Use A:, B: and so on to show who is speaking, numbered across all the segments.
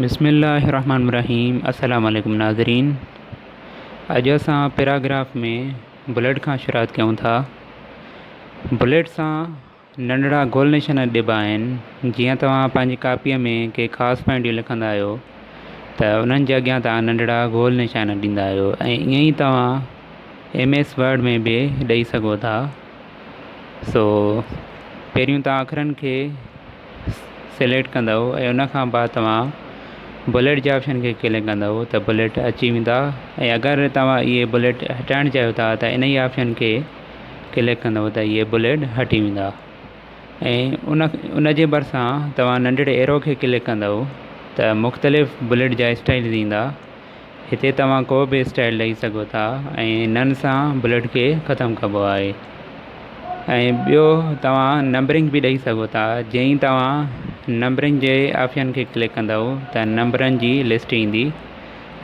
A: बिस्मिल्लाहिर्रहमानिर्रहीम। अस्सलाम वालेकुम नाज़रीन। अॼु असां पैराग्राफ में बुलेट खां शुरूआत कयूं था। बुलेट सां नंढड़ा गोल निशान ॾिबा आहिनि। जीअं तव्हां पंहिंजी कापीअ में के ख़ासि पॉइंटियूं लिखंदा आहियो त उन्हनि जे अॻियां तव्हां नंढड़ा गोल निशान ॾींदा आहियो, ऐं ईअं ई तव्हां MS वर्ड में बि ॾेई सघो था। पहिरियों तव्हां अखरनि खे सिलेक्ट कंदव ऐं उनखां बाद तव्हां बुलेट जे ऑप्शन खे क्लिक कंदव त बुलेट अची वेंदा। ऐं अगरि तव्हां इहे बुलेट हटाइणु चाहियो था त इन ई ऑप्शन खे क्लिक कंदव त इहे बुलेट हटी वेंदा। ऐं उन जे भरिसां तव्हां नंढड़े एरो खे क्लिक कंदव त मुख़्तलिफ़ बुलेट जा स्टाइल ईंदा। हिते तव्हां को बि स्टाइल ॾेई सघो था ऐं इन्हनि सां बुलेट खे ख़तमु कबो आहे। ऐं ॿियो तव्हां नंबरिंग बि ॾेई सघो था। जीअं ई तव्हां नंबरिंग जे ऑप्शन खे क्लिक कंदव त नंबरनि जी लिस्ट ईंदी।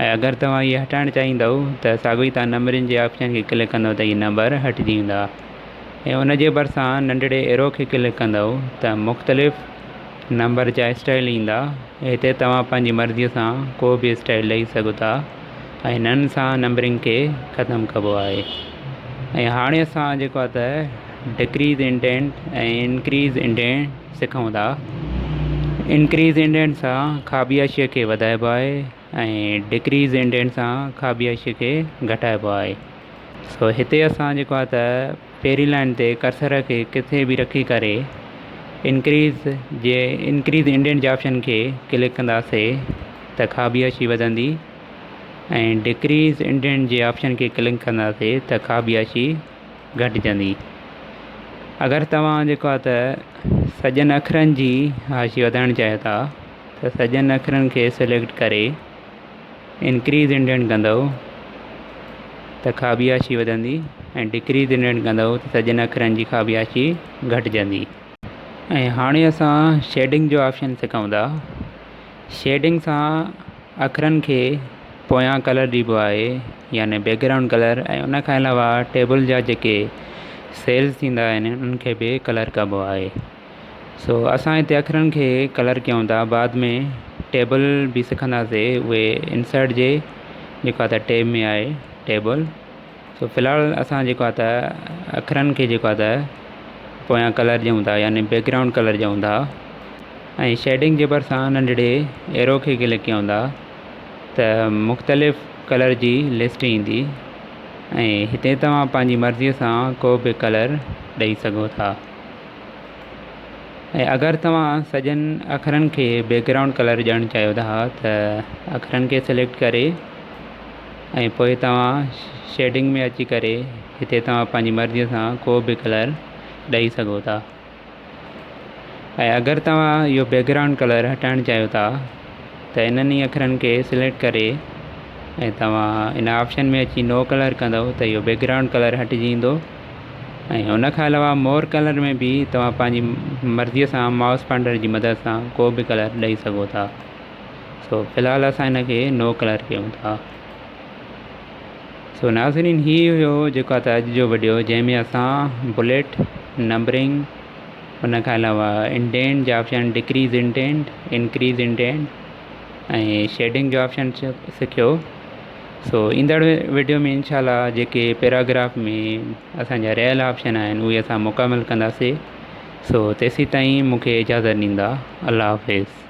A: ऐं अगरि तव्हां इहे हटाइणु चाहींदव त साॻियो ई तव्हां नंबरिंग जे ऑप्शन खे क्लिक कंदव त इहे नंबर हटिजी वेंदा। ऐं उन जे भरिसां नंढड़े एरो खे क्लिक कंदव त मुख़्तलिफ़ नंबर जा स्टाइल ईंदा। हिते तव्हां पंहिंजी मर्ज़ीअ सां को बि स्टाइल ॾेई सघो था ऐं हिननि सां नंबरिंग खे ख़तमु कबो आहे। ऐं हाणे असां जेको आहे त डिक्रीज़ इंडेंट ऐं इंक्रीज़ इंडेंट सिखूं था। इंक्रीज़ इंडेंट सां खाॿी खे वधाइबो आहे ऐं डिक्रीज़ इंडेंट सां खाॿी खे घटाइबो आहे। हिते असां जेको आहे त पहिरीं लाइन ते कर्सर खे किथे बि रखी करे इंक्रीज़ इंडेंट जे ऑप्शन खे क्लिक कंदासीं त खाॿी वधंदी, ऐं डिक्रीज़ इंडेंट जे ऑप्शन खे क्लिक कंदासीं त खाॿी घटिजंदी। अगरि तव्हां जेको आहे त सॼनि अखरनि जी हाशी वधाइणु चाहियो था त सॼनि अखरनि खे सिलेक्ट करे इंक्रीज़ इंडेंट कंदव त खाॿी वधंदी, ऐं डिक्रीज़ इंडेंट कंदव त सॼनि अखरनि जी खाॿी घटिजंदी। ऐं हाणे असां शेडिंग जो ऑप्शन सिखूं था। शेडिंग सां अखरनि खे पोयां कलर ॾिबो आहे, यानी बैकग्राउंड कलर। ऐं उनखां अलावा टेबल जा जेके सेल्स थींदा आहिनि उन्हनि खे बि कलर कबो आहे। असां हिते अखरनि खे कलर कयूं था, बाद में टेबल बि सिखंदासीं। उहे इंसर्ट जे जेको आहे त टैब में आहे टेबल। फ़िलहालु असां जेको आहे त अखरनि खे जेको आहे त पोयां कलर ॾियूं था, यानी बैकग्राउंड कलर ॾियूं था। ऐं शेडिंग जे भरिसां नंढड़े एरो खे क्लिक कयूं था त मुख़्तलिफ़ कलर जी लिस्ट ईंदी। ऐं हिते तव्हां पंहिंजी मर्ज़ीअ सां को बि कलर ॾेई सघो था। ऐं अगरि तव्हां सॼनि अखरनि खे बैकग्राउंड कलर ॾियणु चाहियो था त अखरनि खे सिलेक्ट करे ऐं पोइ तव्हां शेडिंग में अची करे हिते तव्हां पंहिंजी मर्ज़ीअ सां को बि कलर ॾेई सघो था। ऐं अगरि तव्हां इहो बैकग्राउंड कलर हटाइणु चाहियो था त इन्हनि ई अखरनि खे सिलेक्ट करे ऐं तव्हां इन ऑप्शन में अची नो कलर कंदव त इहो बैकग्राउंड कलर हटिजी वेंदो। ऐं उनखां अलावा मोर कलर में बि तव्हां पंहिंजी मर्ज़ीअ सां माउस पॉइंटर जी मदद सां को बि कलर ॾेई सघो था। फ़िलहालु असां हिनखे नो कलर कयूं था। नाज़रीन, हीउ हुयो जेको आहे त अॼु जो वीडियो, जंहिंमें असां बुलेट, नंबरिंग, उनखां अलावा इंडेंट जा option, decrease indent, increase indent ऐं शेडिंग जो ऑप्शन सिखियो। ईंदड़ वीडियो में इंशाल्लाह जेके पैराग्राफ में असांजा रहियल ऑप्शन आहिनि उहे असां मुकमल कंदासीं। तेसीं ताईं मूंखे इजाज़त ॾींदा। अल्लाह हाफ़िज़।